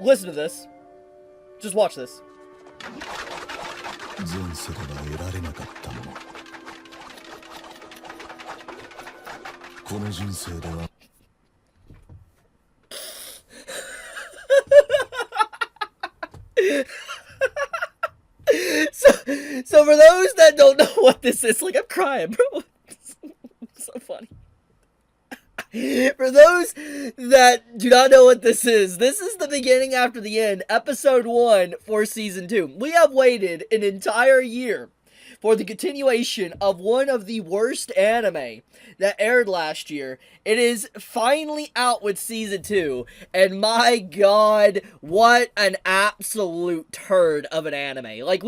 Listen to this. Just watch this. So for those that don't know what this is, like, I'm crying, bro. It's so funny. For those that do not know what this is the beginning after the end, episode 1 for season 2. We have waited an entire year for the continuation of one of the worst anime that aired last year. It is finally out with season 2, and my god, what an absolute turd of an anime. Like,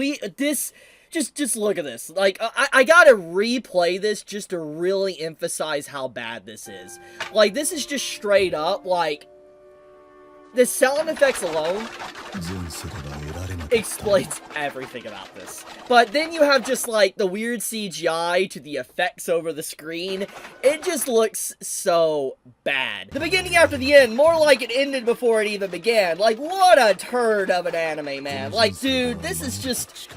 just look at this. Like, I gotta replay this just to really emphasize how bad this is. Like, this is just straight up, like, the sound effects alone explains everything about this. But then you have just, like, the weird CGI to the effects over the screen. It just looks so bad. The beginning after the end, more like it ended before it even began. Like, what a turd of an anime, man. Like, dude, this is just...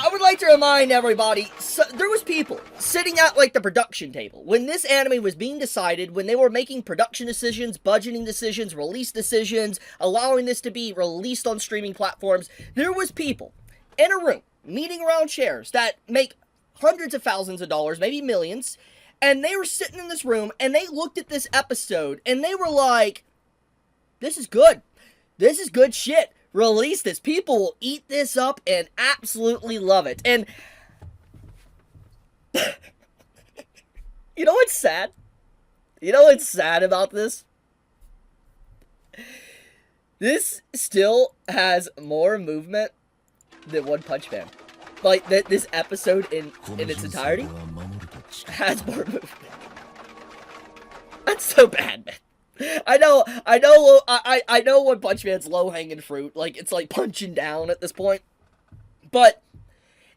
I would like to remind everybody, there was people sitting at, like, the production table. When this anime was being decided, when they were making production decisions, budgeting decisions, release decisions, allowing this to be released on streaming platforms, there was people in a room, meeting around chairs, that make hundreds of thousands of dollars, maybe millions, and they were sitting in this room, and they looked at this episode, and they were like, this is good. This is good shit. Release this. People will eat this up and absolutely love it. And you know what's sad? You know what's sad about this? This still has more movement than One Punch Man. Like, this episode in its entirety has more movement. That's so bad, man. I know One Punch Man's low-hanging fruit. Like, it's like punching down at this point. But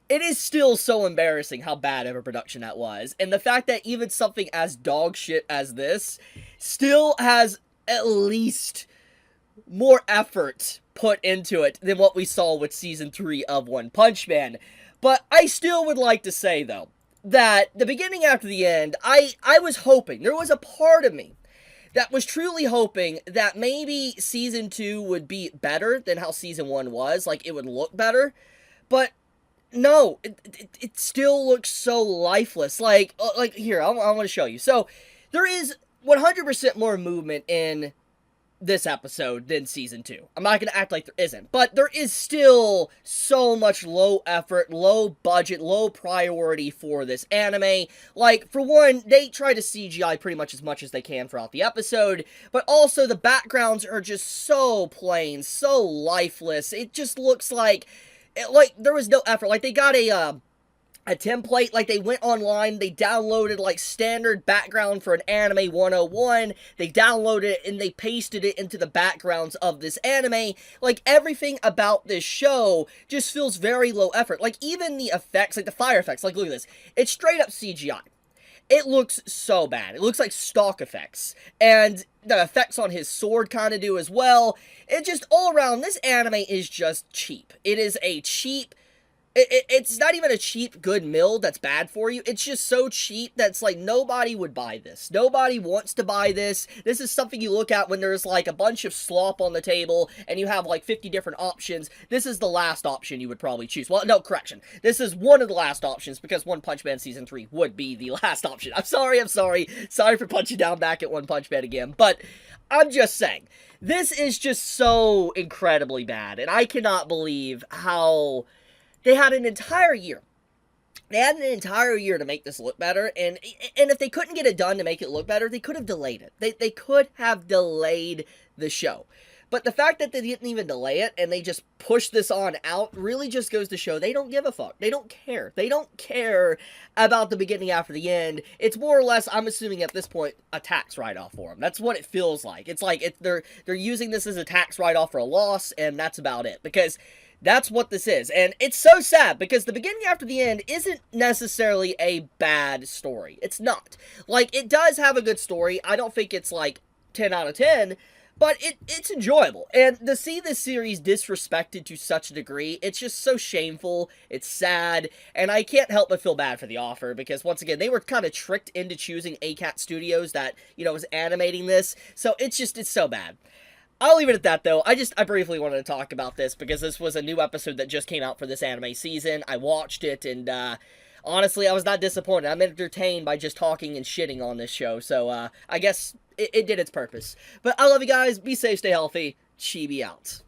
it is still so embarrassing how bad of a production that was. And the fact that even something as dog shit as this still has at least more effort put into it than what we saw with season 3 of One Punch Man. But I still would like to say, though, that the beginning after the end, I was hoping, there was a part of me that was truly hoping that maybe season 2 would be better than how season 1 was. Like, it would look better. But no, it still looks so lifeless. Like here, I want to show you. So, there is 100% more movement in this episode than season 2. I'm not going to act like there isn't, but there is still so much low effort, low budget, low priority for this anime. Like, for one, they try to CGI pretty much as they can throughout the episode, but also the backgrounds are just so plain, so lifeless. It just looks like there was no effort. Like, they got a template, like they went online, they downloaded like standard background for an anime 101, they downloaded it and they pasted it into the backgrounds of this anime. Like, everything about this show just feels very low effort. Like, even the effects, like the fire effects, like look at this, it's straight up CGI. It looks so bad. It looks like stock effects. And the effects on his sword kind of do as well. It just, all around, this anime is just cheap. It is a cheap... It's not even a cheap, good meal that's bad for you. It's just so cheap that's like nobody would buy this. Nobody wants to buy this. This is something you look at when there's like a bunch of slop on the table and you have like 50 different options. This is the last option you would probably choose. Well, no, correction. This is one of the last options because One Punch Man Season 3 would be the last option. I'm sorry. Sorry for punching down back at One Punch Man again. But I'm just saying, this is just so incredibly bad. And I cannot believe how... They had an entire year. They had an entire year to make this look better, and if they couldn't get it done to make it look better, they could have delayed it. They could have delayed the show. But the fact that they didn't even delay it, and they just pushed this on out, really just goes to show they don't give a fuck. They don't care. They don't care about the beginning after the end. It's more or less, I'm assuming at this point, a tax write-off for them. That's what it feels like. It's like they're using this as a tax write-off for a loss, and that's about it. Because... that's what this is, and it's so sad, because the beginning after the end isn't necessarily a bad story. It's not. Like, it does have a good story. I don't think it's, like, 10 out of 10, But it's enjoyable. And to see this series disrespected to such a degree, it's just so shameful, it's sad, and I can't help but feel bad for the author, because once again, they were kind of tricked into choosing ACAT Studios that, was animating this, so it's so bad. I'll leave it at that, though. I briefly wanted to talk about this because this was a new episode that just came out for this anime season. I watched it, and honestly, I was not disappointed. I'm entertained by just talking and shitting on this show, so I guess it did its purpose. But I love you guys. Be safe, stay healthy. Chibi out.